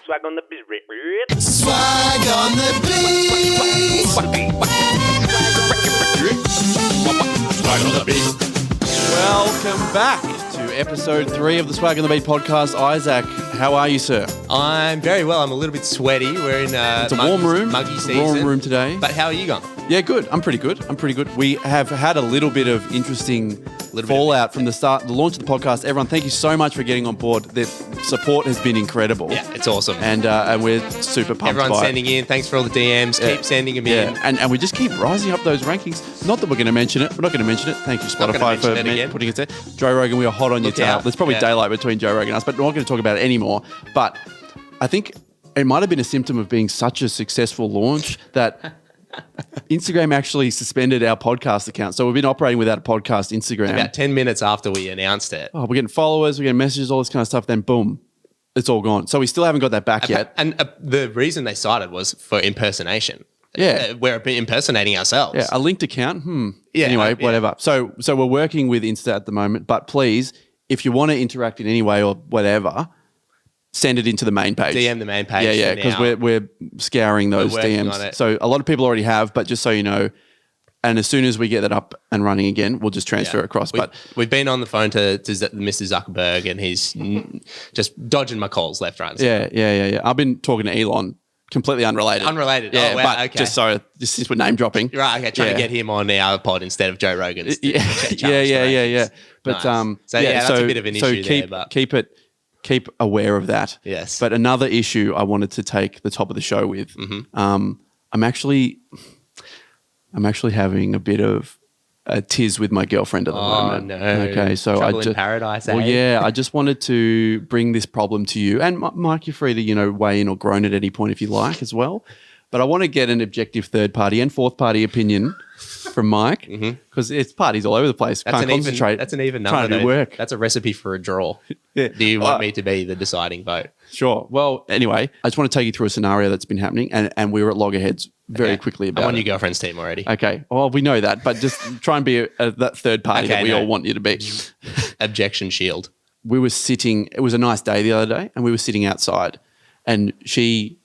Swag on the beat. Swag on the beat. Swag on the beat. Welcome back to episode 3 of the Swag on the Beat podcast. Isaac, how are you, sir? I'm very well. I'm a little bit sweaty. We're in It's a warm room. muggy season. Warm room today. But how are you going? Yeah, good. I'm pretty good. We have had a little bit of interesting fallout from the launch of the podcast. Everyone, thank you so much for getting on board. The support has been incredible. Yeah, it's awesome. And we're super pumped Everyone's by sending in. Thanks for all the DMs. Yeah. Keep sending them in. And we just keep rising up those rankings. Not that we're going to mention it. We're not going to mention it. Thank you, Spotify, for putting it there. Joe Rogan, we are hot on your tail. There's probably daylight between Joe Rogan and us, but we're not going to talk about it anymore. But I think it might have been a symptom of being such a successful launch that Instagram actually suspended our podcast account. So we've been operating without a podcast Instagram. About 10 minutes after we announced it. Oh, we're getting followers, we're getting messages, all this kind of stuff. Then boom, it's all gone. So we still haven't got that back yet. And the reason they cited was for impersonation. Yeah. We're impersonating ourselves. Yeah, a linked account. Yeah, anyway, whatever. So we're working with Insta at the moment, but please, if you want to interact in any way or whatever, send it into the main page. DM the main page. Yeah, because we're scouring those DMs. So a lot of people already have, but just so you know, and as soon as we get that up and running again, we'll just transfer it across. We've been on the phone to Mr. Zuckerberg, and he's just dodging my calls left, right, and center. Yeah. I've been talking to Elon. Completely unrelated. Yeah, oh, wow. But okay. Just since we're name dropping. Right, okay. Trying to get him on our pod instead of Joe Rogan's. Yeah. But nice. That's a bit of an issue there. But keep aware of that. Yes. But another issue I wanted to take the top of the show with. I'm actually having a bit of a tiz with my girlfriend at the moment. No. Okay, so Trouble in paradise. Well, yeah, I just wanted to bring this problem to you, and Mike, you're free to weigh in or groan at any point if you like as well. But I want to get an objective third party and fourth party opinion from Mike because it's parties all over the place. Can't concentrate. That's an even number. Trying to do work. That's a recipe for a draw. Yeah. Do you want me to be the deciding vote? Sure. Well, anyway, I just want to take you through a scenario that's been happening, and we were at loggerheads very quickly about it. I'm on your girlfriend's team already. Okay. Well, we know that, but just try and be that third party that we all want you to be. Objection shield. We were sitting, it was a nice day the other day, and we were sitting outside, and she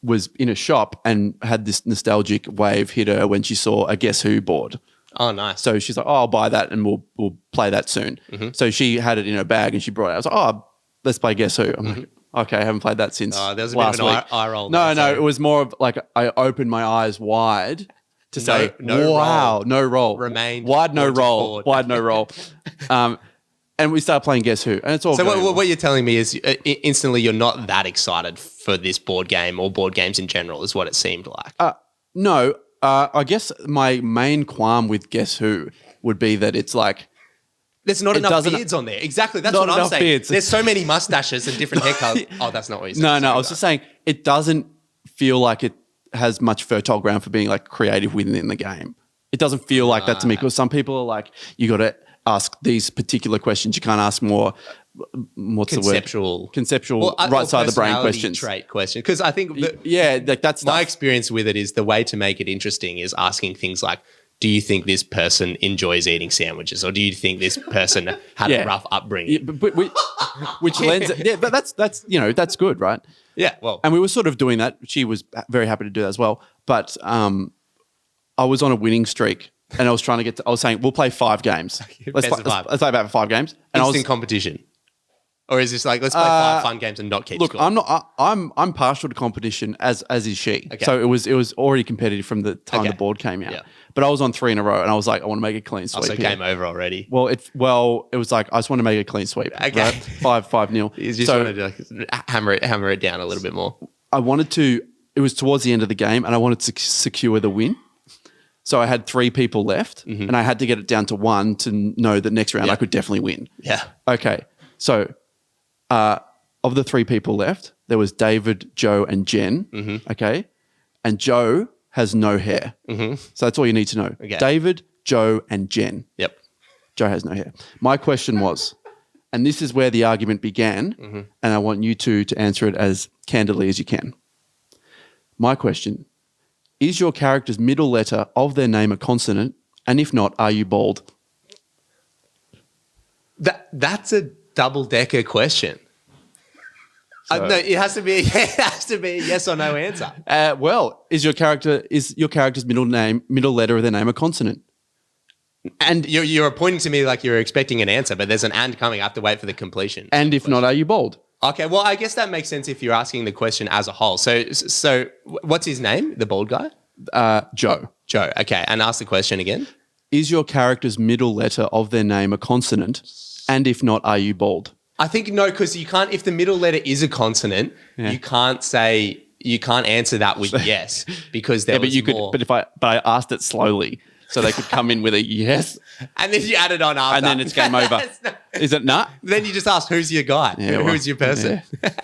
was in a shop and had this nostalgic wave hit her when she saw a Guess Who board. Oh, nice. So she's like, I'll buy that and we'll play that soon. So she had it in her bag and she brought it out. I was like, let's play Guess Who. I'm like, okay, I haven't played that since there was a last bit of an week. eye roll. No, it was more of like I opened my eyes wide to say, wow, no roll. Remained wide, no roll. forward. Wide, no roll. And we started playing Guess Who, and it's all. So what you're telling me is instantly you're not that excited for this board game or board games in general, is what it seemed like. No, I guess my main qualm with Guess Who would be that it's like there's not enough beards on there. Exactly, that's what I'm saying. Beards. There's so many mustaches and different hair colors. Oh, that's not what you said. No, I was just saying it doesn't feel like it has much fertile ground for being like creative within the game. It doesn't feel like that to me because some people are like, you got to ask these particular questions. You can't ask more. What's conceptual, right side of the brain questions. Trait question. Because I think that's my experience with it is the way to make it interesting is asking things like, do you think this person enjoys eating sandwiches, or do you think this person had a rough upbringing? Which lends, but that's good, right? Yeah, well, and we were sort of doing that. She was very happy to do that as well. But I was on a winning streak. And I was trying to get I was saying, we'll play 5 games. Let's play about 5 games. And instant competition. Or is this like, let's play 5 fun games and not keep score? I'm partial to competition as is she. Okay. So it was already competitive from the time the board came out. Yeah. But I was on 3 in a row and I was like, I want to make a clean sweep. So game over already. Well, it was like, I just want to make a clean sweep. Okay. Right? 5-0. You just wanted to hammer it down a little bit more. It was towards the end of the game and I wanted to secure the win. So I had 3 people left and I had to get it down to 1 to know that next round I could definitely win. Yeah. Okay. So of the 3 people left, there was David, Joe and Jen. Okay. And Joe has no hair. So that's all you need to know. Okay. David, Joe and Jen. Yep. Joe has no hair. My question was, and this is where the argument began, and I want you two to answer it as candidly as you can. My question: is your character's middle letter of their name a consonant? And if not, are you bald? That's a double-decker question. No, it has to be. It has to be a yes or no answer. Well, is your character's middle letter of their name a consonant? And you're pointing to me like you're expecting an answer, but there's an and coming. I have to wait for the completion. And if not, are you bald? Okay, well, I guess that makes sense if you're asking the question as a whole. So what's his name? The bald guy? Joe. Joe. Okay, and ask the question again. Is your character's middle letter of their name a consonant? And if not, are you bald? I think no, because you can't. If the middle letter is a consonant, you can't answer that with yes because there was more. But I asked it slowly, so they could come in with a yes, and then you add it on after, and then it's game over. Is it not? Then you just ask, who's your guy? Who's your person? Yeah.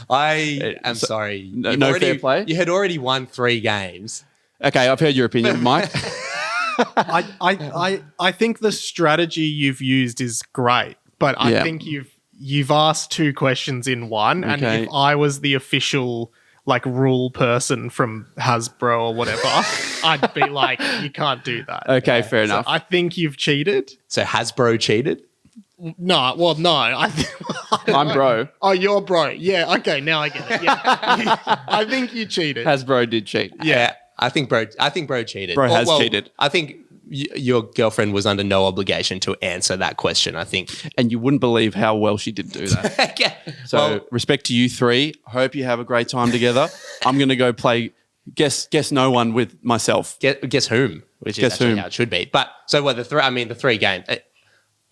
I am sorry. No fair play? You had already won 3 games. Okay, I've heard your opinion, Mike. I think the strategy you've used is great, but I think you've asked 2 questions in one, and if I was the official like rule person from Hasbro or whatever, I'd be like, you can't do that. Okay, fair enough. I think you've cheated. So Hasbro cheated? No. I'm bro. Oh, you're bro. Yeah. Okay, now I get it. Yeah. I think you cheated. Hasbro did cheat. Yeah, I think bro cheated. Bro has cheated. I think your girlfriend was under no obligation to answer that question, I think. And you wouldn't believe how well she did do that. Yeah. So respect to you 3. Hope you have a great time together. I'm going to go play guess no one with myself. Guess whom, which is actually how it should be. But so what the 3 games.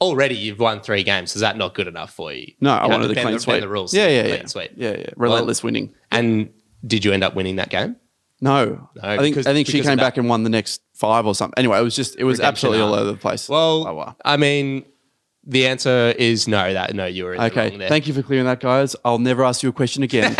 Already you've won 3 games. Is that not good enough for you? No, I wanted the clean sweep. The rules. Yeah. Clean sweep. Yeah. Relentless winning. And did you end up winning that game? No. I think she came back and won the next 5 or something. Anyway, it was absolutely all over the place. Well, I mean, the answer is no. You were in the wrong there. Thank you for clearing that, guys. I'll never ask you a question again.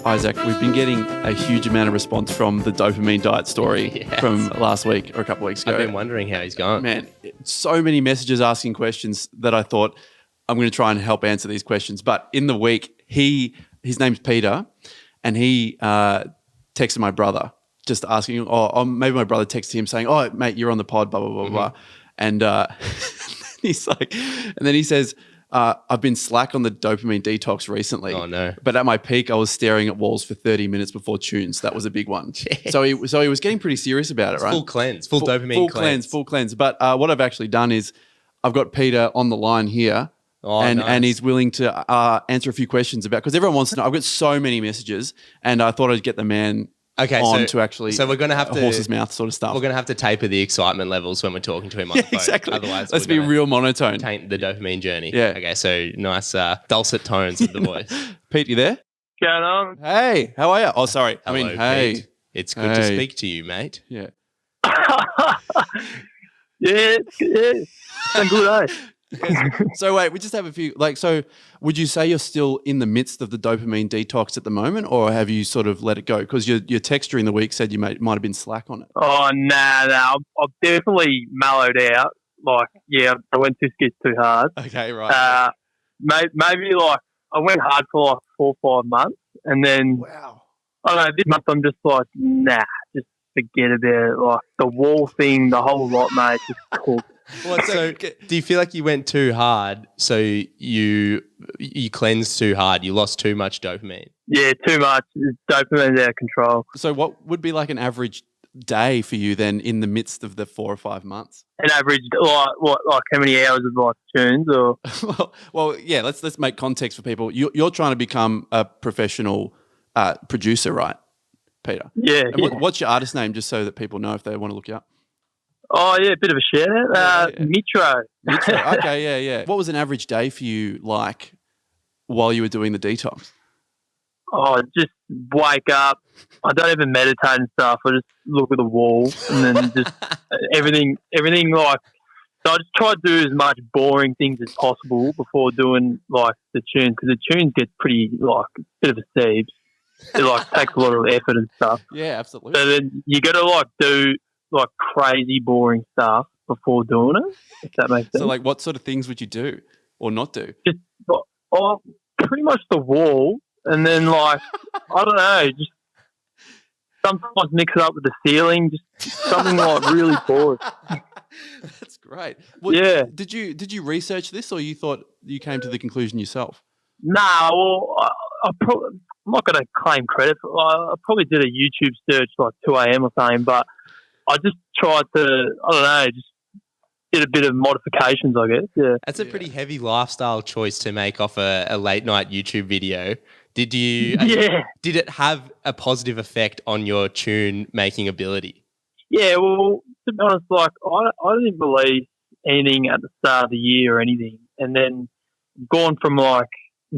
Isaac, we've been getting a huge amount of response from the dopamine diet story from last week or a couple of weeks ago. I've been wondering how he's going. Man, so many messages asking questions that I thought I'm going to try and help answer these questions. But in the week, his name's Peter, and he texted my brother just asking, or maybe my brother texted him saying, "Oh, mate, you're on the pod, blah, blah, blah, blah." And he's like, and then he says, I've been slack on the dopamine detox recently. Oh, no. But at my peak, I was staring at walls for 30 minutes before tunes. That was a big one. So he was getting pretty serious about it, right? Full cleanse, full dopamine cleanse. Full cleanse. But what I've actually done is I've got Peter on the line here. Oh, and he's willing to answer a few questions about, because everyone wants to know. I've got so many messages, and I thought I'd get the man on to actually. So we're going to have to horse's mouth sort of stuff. We're going to have to taper the excitement levels when we're talking to him on the phone. Exactly. Otherwise, let's be real monotone. Taint the dopamine journey. Yeah. Okay. So nice dulcet tones of the voice. Pete, you there? Going on? Hey, how are you? Oh, sorry. Hello, hey. Pete. It's good to speak to you, mate. Yeah. yeah. I'm good, eh? So wait, we just have a few, so would you say you're still in the midst of the dopamine detox at the moment, or have you sort of let it go? Because your text during the week said you might have been slack on it. Oh, nah. I've definitely mellowed out. I went too hard. Okay, right. Maybe I went hard for 4 or 5 months, and then wow. I don't know, this month I'm just nah, just forget about it. The wall thing, the whole lot, mate, just cooked. So do you feel like you went too hard? So you cleansed too hard. You lost too much dopamine. Yeah, too much. Dopamine's out of control. So what would be like an average day for you then in the midst of the 4 or 5 months? An average, like how many hours of tunes or? well, yeah. Let's make context for people. You're trying to become a professional producer, right, Peter? Yeah. What's your artist name, just so that people know if they want to look you up? Oh, yeah, a bit of a shout out. Mitro. Okay, yeah. What was an average day for you like while you were doing the detox? Oh, just wake up. I don't even meditate and stuff. I just look at the wall and then just everything so I just try to do as much boring things as possible before doing the tunes, because the tunes get pretty a bit of a sieve. It takes a lot of effort and stuff. Yeah, absolutely. So then you got to do crazy boring stuff before doing it, if that makes sense. So what sort of things would you do or not do? Just pretty much the wall, and then I don't know, just sometimes mix it up with the ceiling, just something really boring. That's Great. Well, Yeah. Did you research this, or you thought you came to the conclusion yourself? Nah, well, I'm not going to claim credit. I probably did a YouTube search like 2 a.m. or something, but I just tried to, I don't know, just did a bit of modifications, I guess. Yeah. That's a pretty heavy lifestyle choice to make off a late night YouTube video. Did you? Yeah. Did it have a positive effect on your tune making ability? Yeah, well, to be honest, like, I didn't believe anything at the start of the year or anything. And then gone from like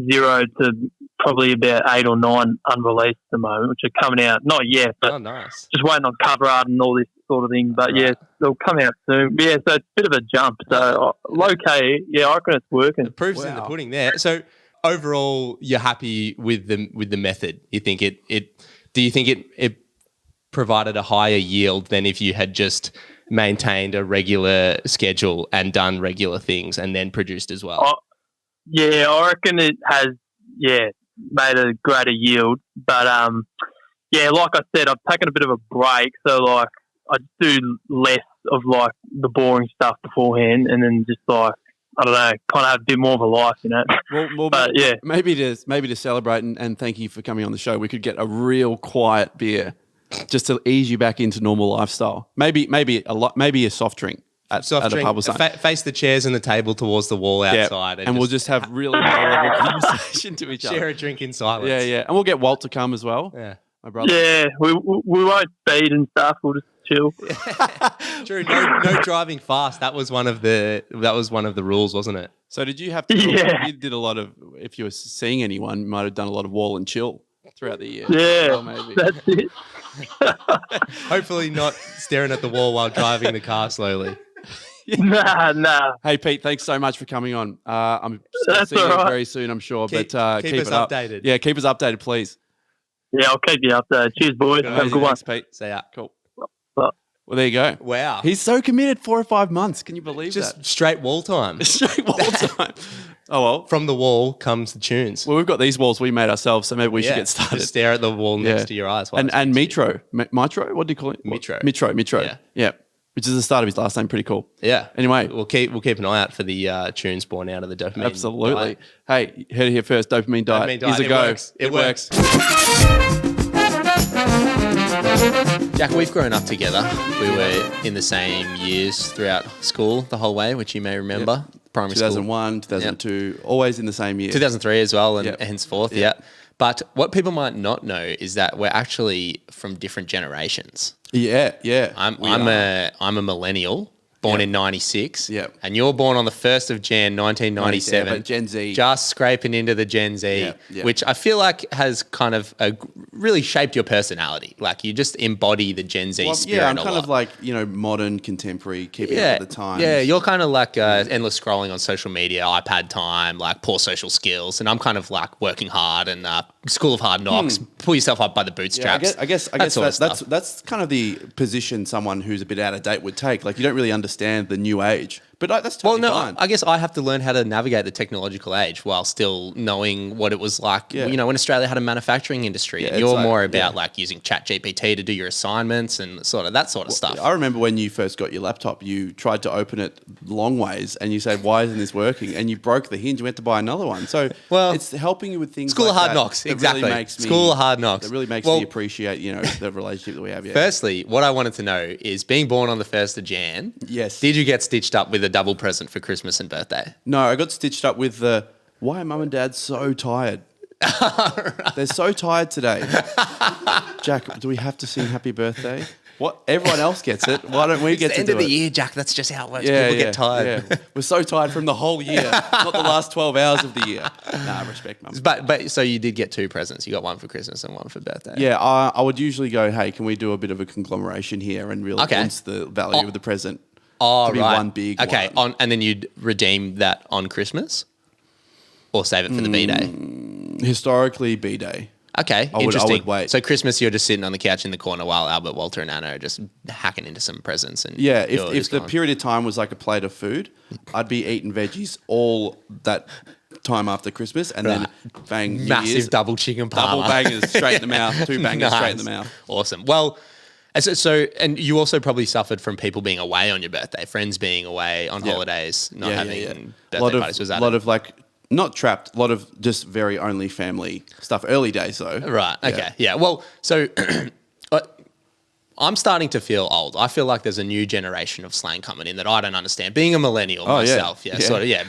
0 to probably about 8 or 9 unreleased at the moment, which are coming out, not yet, but nice. just waiting on cover art and all this sort of thing. But yeah, they'll come out soon. But yeah, so it's a bit of a jump. So low-key, yeah, I reckon it's working. The proof's in the pudding there. So overall, you're happy with the method. You think do you think it provided a higher yield than if you had just maintained a regular schedule and done regular things and then produced as well? Yeah, I reckon it has, made a greater yield. But, like I said, I've taken a bit of a break. So, like, I do less of, like, the boring stuff beforehand and then just, like, I don't know, kind of have a bit more of a life, you know. Well, but, yeah. Maybe to celebrate and thank you for coming on the show, we could get a real quiet beer just to ease you back into normal lifestyle. Maybe a soft drink. At a pub or something. Face the chairs and the table towards the wall outside. And we'll just have really high-level conversation to each other. Share a drink in silence. Yeah. And we'll get Walt to come as well. Yeah. My brother. Yeah, we won't speed and stuff. We'll just chill. True. No driving fast. That was one of the rules, wasn't it? So did you have to? Yeah. You did a lot of. If you were seeing anyone, you might have done a lot of wall and chill throughout the year. Yeah, maybe. that's it. Hopefully not staring at the wall while driving the car slowly. Nah. Hey Pete, thanks so much for coming on. I'm That's seeing all you right. very soon, I'm sure. Keep but keep us it up. updated. Yeah, keep us updated, please. Yeah, I'll keep you updated. Cheers, boys. Have a good one. Thanks, Pete. See ya. Cool. Bye. Well, there you go. Wow. He's so committed. 4 or 5 months. Can you believe Just that? straight wall time. Straight wall time. Oh well. From the wall comes the tunes. Well, we've got these walls we made ourselves, so maybe we should get started. Just stare at the wall next to your eyes. And Mitro. Mitro? What do you call it? Mitro. Yeah. Which is the start of his last name. Pretty cool. Yeah. Anyway. We'll keep an eye out for the tunes born out of the dopamine. Absolutely. diet. Hey, heard it here first. Dopamine diet. Dopamine diet. Is a It go. works. It works. Jack, we've grown up together. We were in the same years throughout school the whole way, which you may remember. Primary 2001, 2002, always in the same year. 2003 as well, and henceforth, yeah. But what people might not know is that we're actually from different generations. Yeah. I'm a millennial, born in 96. Yep. And you're born on the 1st of Jan 1997. But Gen Z. Just scraping into the Gen Z, which I feel like has kind of really shaped your personality. Like you just embody the Gen Z spirit. Yeah, I'm kind of like, modern, contemporary, keeping up with the times. Yeah, you're kind of like endless scrolling on social media, iPad time, like poor social skills. And I'm kind of like working hard and school of hard knocks, pull yourself up by the bootstraps. I guess that's kind of the position someone who's a bit out of date would take. Like you don't really understand the new age. But that's totally fine. I guess I have to learn how to navigate the technological age while still knowing what it was like, when Australia had a manufacturing industry. And you're more about like using ChatGPT to do your assignments and sort of that sort of stuff. I remember when you first got your laptop, you tried to open it long ways and you said, why isn't this working? And you broke the hinge, you went to buy another one. So it's helping you with things School like of hard that knocks, that exactly. Really makes me, School of hard knocks. That really makes me appreciate, the relationship that we have. Yeah. Firstly, what I wanted to know is being born on the 1st of Jan. Yes. Did you get stitched up with a double present for Christmas and birthday? No, I got stitched up with the, why are mum and dad so tired? They're so tired today. Jack, do we have to sing happy birthday? What? Everyone else gets it. Why don't we get to do it? It's the end of the year, Jack. That's just how it works. Yeah, People get tired. Yeah. We're so tired from the whole year, not the last 12 hours of the year. Nah, respect, mum. But so you did get 2 presents. You got one for Christmas and one for birthday. Yeah, I would usually go, hey, can we do a bit of a conglomeration here and really enhance the value of the present? To be one big one. And then you'd redeem that on Christmas? Or save it for the B-Day? Historically, B-Day. Okay, interesting. I would wait. So Christmas, you're just sitting on the couch in the corner while Albert, Walter, and Anna are just hacking into some presents. And if the period of time was like a plate of food, I'd be eating veggies all that time after Christmas, and then bang, massive double chicken parma. double bangers straight in the mouth, 2 bangers straight in the mouth. Awesome. Well, And you also probably suffered from people being away on your birthday, friends being away on holidays, not having birthday parties. Was that a lot of like not trapped, a lot of just very only family stuff. Early days though. Right. Okay. Yeah. Well, so I'm starting to feel old. I feel like there's a new generation of slang coming in that I don't understand. Being a millennial myself,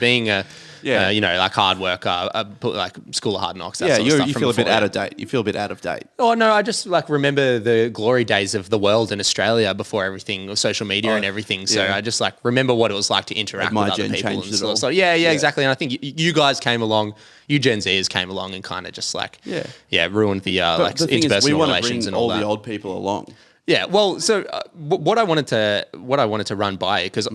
being a like hard worker, like School of Hard Knocks. That sort of stuff you feel a bit out of date. You feel a bit out of date. Oh no, I just like remember the glory days of the world in Australia before everything, social media and everything. So I just like remember what it was like to interact with other people. And stuff. So exactly. And I think you guys came along, you Gen Zers came along and kind of just like ruined the like the thing interpersonal is, we want to relations bring and all that. the old people along. Yeah, well, so what I wanted to run by, because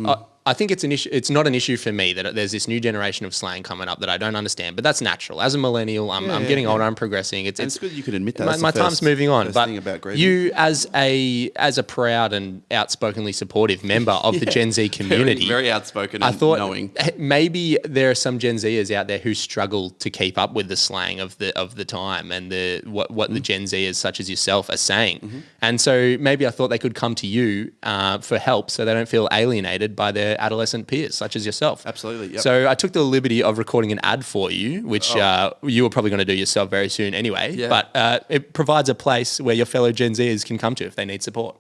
I think it's an issue. It's not an issue for me that there's this new generation of slang coming up that I don't understand, but that's natural. As a millennial, I'm getting older. I'm progressing. It's good you could admit that. My time's moving on. But about you, as a proud and outspokenly supportive member of the Gen Z community, very outspoken. I thought knowing. Maybe there are some Gen Zers out there who struggle to keep up with the slang of the time and what the Gen Zers such as yourself are saying. And so maybe I thought they could come to you for help, so they don't feel alienated by their adolescent peers such as yourself. Absolutely. Yep. So I took the liberty of recording an ad for you, which you were probably going to do yourself very soon anyway. Yeah. But it provides a place where your fellow Gen Zers can come to if they need support.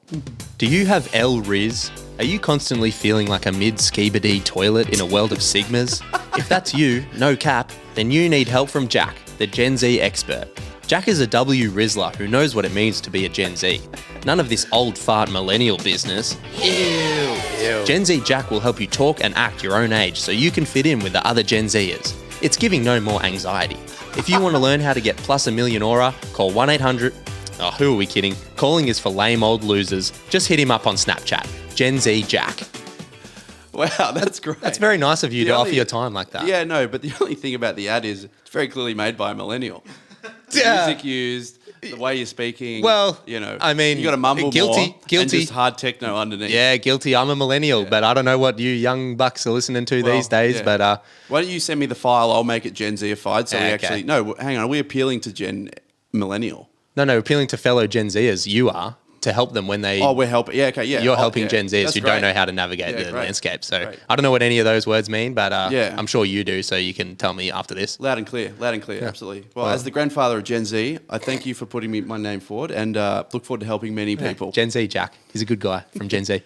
Do you have L-Riz? Are you constantly feeling like a mid-skibidi toilet in a world of sigmas? If that's you, no cap, then you need help from Jack, the Gen Z expert. Jack is a W Rizzler who knows what it means to be a Gen Z. None of this old fart millennial business. Ew. Gen Z Jack will help you talk and act your own age so you can fit in with the other Gen Zers. It's giving no more anxiety. If you want to learn how to get plus a million aura, call 1-800. Oh, who are we kidding? Calling is for lame old losers. Just hit him up on Snapchat. Gen Z Jack. Wow, that's great. That's very nice of you to offer your time like that. Yeah, no, but the only thing about the ad is it's very clearly made by a millennial. The music used, the way you're speaking. Well, I mean, you got to mumble guilty. And just hard techno underneath. Yeah, guilty. I'm a millennial, but I don't know what you young bucks are listening to these days. Yeah. But why don't you send me the file? I'll make it Gen Z-ified. So we actually hang on. Are we appealing to Gen Millennial? No, appealing to fellow Gen Zers. You are. To help them when they... Oh, we're helping. Yeah, okay, yeah. You're helping Gen Zers who great. don't know how to navigate the landscape. So I don't know what any of those words mean, but I'm sure you do, so you can tell me after this. Loud and clear, absolutely. Well, as the grandfather of Gen Z, I thank you for putting my name forward and look forward to helping many people. Gen Z Jack. He's a good guy from Gen Z.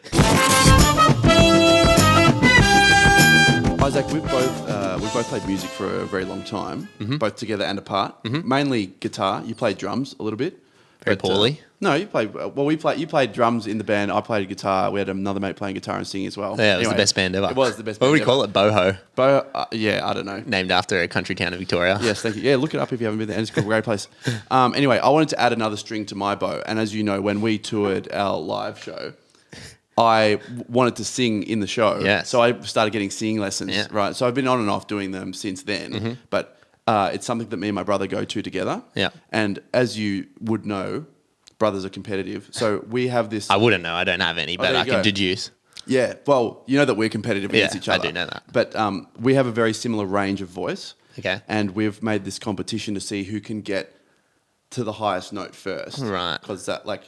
Isaac, we've both played music for a very long time, both together and apart. Mainly guitar. You played drums a little bit. Very poorly. No, you played. Well, you played drums in the band. I played guitar. We had another mate playing guitar and singing as well. Yeah, it was the best band ever. It was the best. What would we call it? Boho. Yeah, I don't know. Named after a country town in Victoria. Yes, thank you. Yeah, look it up if you haven't been there. It's a great place. Anyway, I wanted to add another string to my bow. And as you know, when we toured our live show, I wanted to sing in the show. Yes. So I started getting singing lessons. Yeah. Right. So I've been on and off doing them since then. But it's something that me and my brother go to together. Yeah. And as you would know, brothers are competitive. So we have this... I wouldn't know. I don't have any, but I can deduce. Yeah. Well, you know that we're competitive against each other. I do know that. But we have a very similar range of voice. Okay. And we've made this competition to see who can get to the highest note first. Right. Because that, like,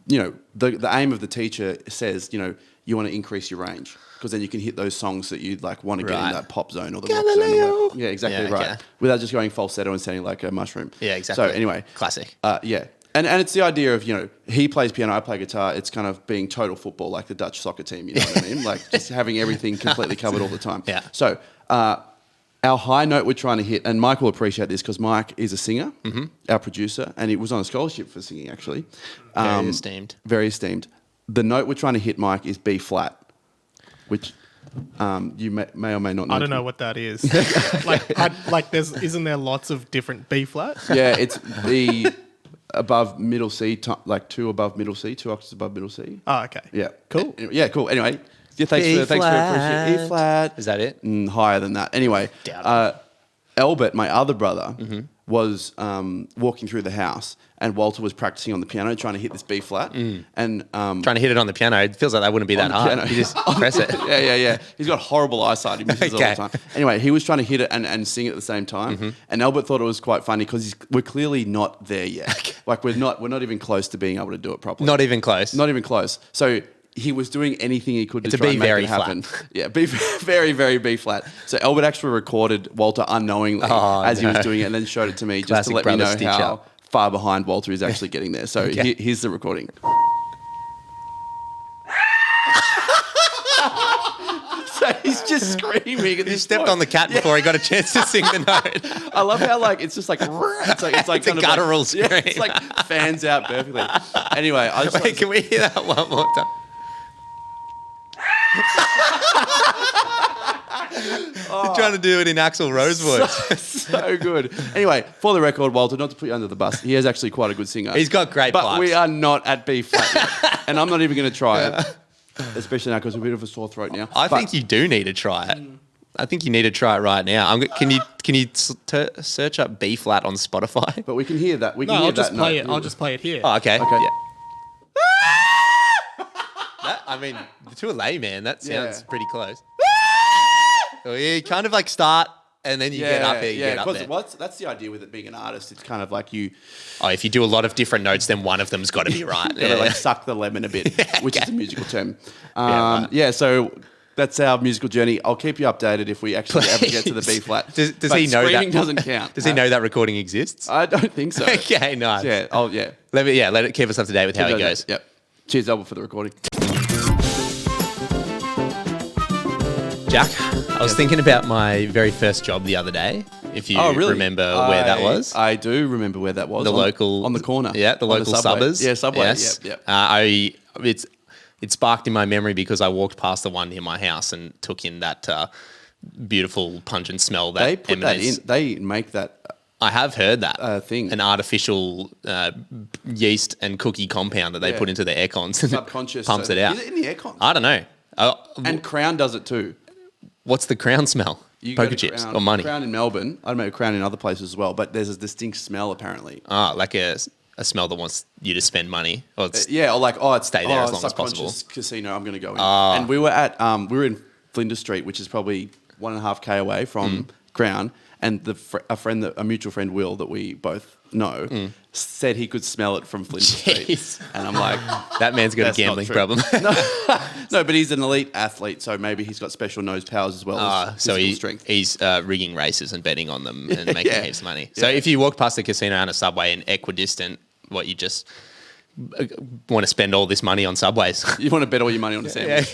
the aim of the teacher says, you want to increase your range. Because then you can hit those songs that you like want to get in that pop zone or the rock zone. Or yeah, exactly right. Without just going falsetto and sounding like a mushroom. Yeah, exactly. So anyway. Classic. Yeah. And it's the idea of, he plays piano, I play guitar. It's kind of being total football, like the Dutch soccer team, you know what I mean? Like just having everything completely covered all the time. Yeah. So our high note we're trying to hit, and Mike will appreciate this because Mike is a singer, our producer, and he was on a scholarship for singing, actually. Very esteemed. Very esteemed. The note we're trying to hit, Mike, is B flat, which you may or may not know. I don't know what that is. Isn't there lots of different B flat? Yeah, it's B above middle C, like 2 above middle C, 2 octaves above middle C. Oh, okay. Yeah. Cool. Yeah, cool. Anyway, thanks for appreciating. E flat. Is that it? Higher than that. Anyway, Albert, my other brother, was walking through the house, and Walter was practicing on the piano trying to hit this B flat, and Trying to hit it on the piano. It feels like that wouldn't be that hard. piano. You just press it. Yeah. He's got horrible eyesight. He misses all the time. Anyway, he was trying to hit it and sing at the same time. And Albert thought it was quite funny because we're clearly not there yet. Like we're not even close to being able to do it properly. Not even close. Not even close. So he was doing anything he could to To try be and make very it happen. flat. Yeah, be very, very B flat. So Albert actually recorded Walter unknowingly as he was doing it, and then showed it to me just Classic to let me brother know stitch how up. far behind Walter is actually getting there. So here's the recording. So he's just screaming. At He this stepped point. on the cat before he got a chance to sing the note. I love how like it's just like it's like It's a kind of guttural like, scream. Yeah, it's like fans out perfectly. Anyway, I just Wait, can we hear that one more time? You're trying to do it in Axl Rose voice. so good. Anyway, for the record, Walter, not to put you under the bus, he is actually quite a good singer. He's got great but pipes. we are not at B flat yet. And I'm not even going to try it, especially now because we're a bit of a sore throat now. I think you do need to try it. I think you need to try it right now. Can you search up B flat on Spotify? But we can hear that. We can No, hear I'll just that play note. it. I'll just play it here. Oh, okay. Okay. Yeah. I mean, to a layman, that sounds pretty close. So you kind of like start and then you get up there. Yeah, get up there. that's the idea with it being an artist. It's kind of like you Oh, if you do a lot of different notes, then one of them's got to be right. gotta like suck the lemon a bit, which is a musical term. right. So that's our musical journey. I'll keep you updated if we actually ever get to the B flat. Does But he know screaming that doesn't count? Does he know that recording exists? I don't think so. Okay, nice. Yeah. Oh, yeah. Let it keep us up to date with how he goes. Yep. Cheers, Albert, for the recording. Jack, I was thinking about my very first job the other day. If you remember where that was. I do remember where that was. The local on the corner. Yeah, the On local subway. suburbs. Yeah, Subway. Yes. Yep. It sparked in my memory because I walked past the one near my house and took in that beautiful pungent smell that They put emanates. that in. They make that. I have heard that thing. an artificial yeast and cookie compound that they Yeah. put into the air cons and Subconscious. pumps it out. Is it in the aircon? I don't know. And Crown does it too. What's the Crown smell? You go Poker to chips Crown, or money? Crown in Melbourne. I don't know Crown in other places as well, but there's a distinct smell apparently. Like a smell that wants you to spend money. Or it's, Yeah, or like it's Stay there as long as possible. subconscious casino. I'm going to go in. And we were in Flinders Street, which is probably 1.5K away from Crown. And a mutual friend, Will, that we both know, said he could smell it from Flinders Jeez. Street. And I'm like, that man's got a That's not gambling true. problem. no, but he's an elite athlete, so maybe he's got special nose powers as well as So physical strength. he's rigging races and betting on them and making Yeah. heaps of money. So if you walk past the casino and a subway in equidistant, what you just want to spend all this money on subways. You want to bet all your money on a sandwich.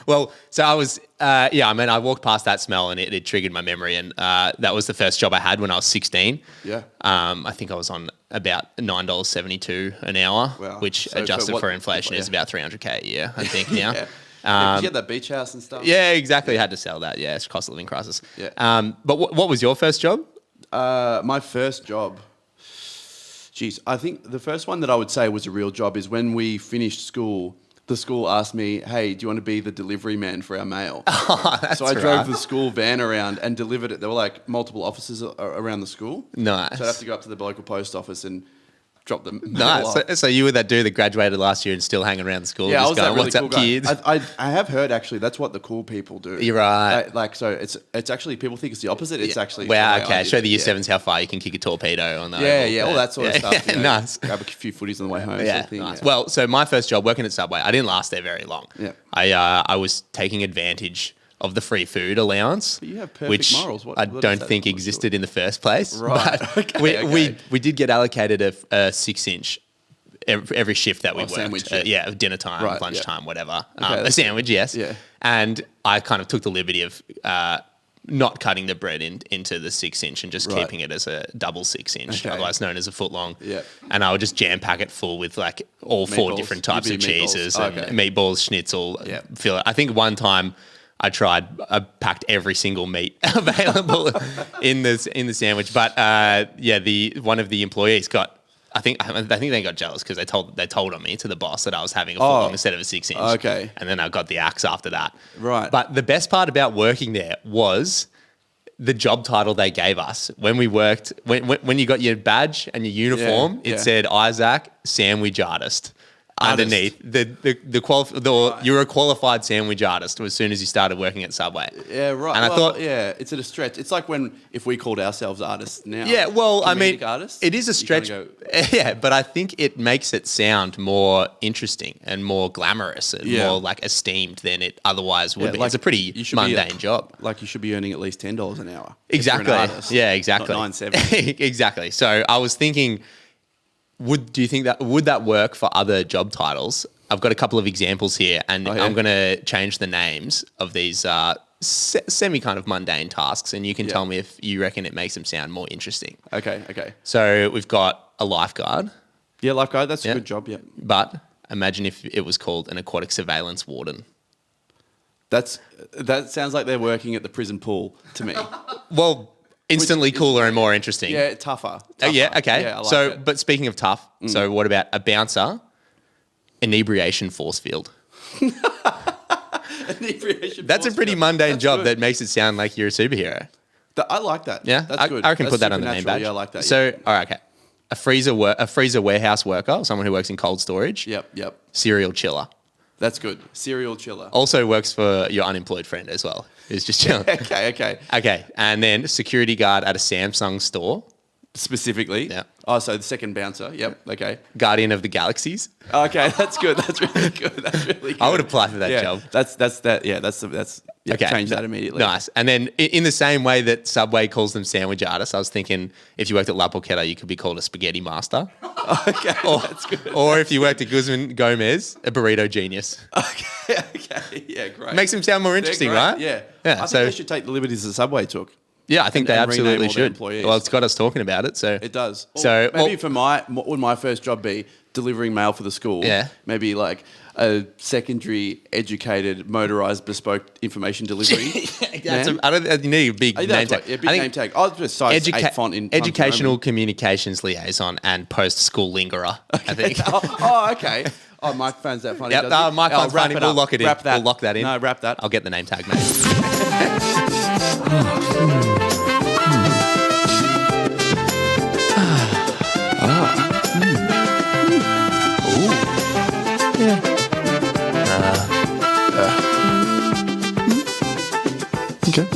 Well, so I was, I walked past that smell and it triggered my memory. And that was the first job I had when I was 16. Yeah. I think I was on about $9.72 an hour, Wow. which So adjusted for for what- inflation is yeah. about $300K a year, I think now. Yeah. Yeah, 'cause you had that beach house and stuff. Yeah, exactly. Had to sell that. Yeah, it's a cost of living crisis. Yeah. But what was your first job? My first job, geez, I think the first one that I would say was a real job is when we finished school. The school asked me, "Hey, do you want to be the delivery man for our mail?" That's So I drove right. the school van around and delivered it. There were like multiple offices around the school. Nice. So I'd have to go up to the local post office and drop the mail off. Nice. So you were that dude that graduated last year and still hanging around the school, Yeah, I just was that going, really "What's cool up, guy. kids?" I have heard actually that's what the cool people do. You're right. So it's actually people think it's the opposite. It's actually Wow, the way I okay. did Show it. the year Yeah. sevens how far you can kick a torpedo on that. Yeah, all that sort of stuff. you know, Nice. Grab a few footies on the way home. sort Yeah, of thing, nice. yeah. Well, so my first job working at Subway, I didn't last there very long. Yeah. I was taking advantage of the free food allowance, But you have perfect which morals. What I does don't that think look to? existed in the first place. Right. But Okay. we did get allocated a 6-inch every shift that we worked. sandwich, Dinner time, Right, lunchtime, whatever. Okay, A that's sandwich, yes. Yeah. And I kind of took the liberty of not cutting the bread into the 6-inch and just Right. keeping it as a double 6-inch, Okay. otherwise known as a foot long. Yeah. And I would just jam pack it full with like all 4 Meatballs. different types You'd of be meatballs. cheeses and Okay. meatballs, schnitzel. Yeah. I think one time I packed every single meat available in the sandwich. But one of the employees got. I think they got jealous because they told on me to the boss that I was having a foot long instead of a 6-inch. Okay. And then I got the axe after that. Right. But the best part about working there was the job title they gave us when we worked, when you got your badge and your uniform, it said Isaac Sandwich Artist. Underneath you're a qualified sandwich artist as soon as you started working at Subway. Yeah, right. And I thought, it's at a stretch. It's like if we called ourselves artists now. Yeah, well, I mean, artists, it is a stretch. Yeah, but I think it makes it sound more interesting and more glamorous and more like esteemed than it otherwise would be. Like, it's a pretty mundane job. Like you should be earning at least $10 an hour. Exactly. Yeah, exactly. Not $9.70. Exactly. So I was thinking, would that work for other job titles? I've got a couple of examples here, and I'm going to change the names of these semi kind of mundane tasks, and you can tell me if you reckon it makes them sound more interesting. Okay. So we've got a lifeguard. Yeah, lifeguard. That's a good job. Yeah. But imagine if it was called an aquatic surveillance warden. That sounds like they're working at the prison pool to me. Well. Instantly cooler and more interesting. Yeah, tougher. Yeah, okay. Yeah, I like it. But speaking of tough, so what about a bouncer? Inebriation force field. That's a pretty mundane job that makes it sound like you're a superhero. I like that. Yeah, that's good. I can put that on the name badge. Yeah, I like that. So, all right, okay. A freezer warehouse worker, someone who works in cold storage. Yep. Serial chiller. That's good. Serial chiller. Also works for your unemployed friend as well. Who's just chilling. Okay. And then security guard at a Samsung store. Specifically. Yeah. Oh, so the second bouncer. Yep. Okay. Guardian of the Galaxies. Okay, that's good. That's really good. I would apply for that job. That's that. Yeah, that's okay. Change that immediately. Nice. And then in the same way that Subway calls them sandwich artists, I was thinking if you worked at La Porchetta, you could be called a spaghetti master. Okay, that's good. Or if you worked at Guzman Gomez, a burrito genius. Okay. Yeah, great. Makes them sound more interesting, right? Yeah. I think they should take the liberties that Subway took. Yeah, I think they absolutely should. Well, it's got us talking about it, so it does. So maybe what would my first job be? Delivering mail for the school. Yeah. Maybe like a secondary educated motorized bespoke information delivery. You need a big name tag. Yeah, big name tag. Oh, just size 8 font in educational communications liaison and post-school lingerer. I think. Okay. Oh, Mike finds that funny. Yep, Mike finds funny. We'll lock it in. Wrap that. We'll lock that in. No, wrap that. I'll get the name tag, mate. Okay.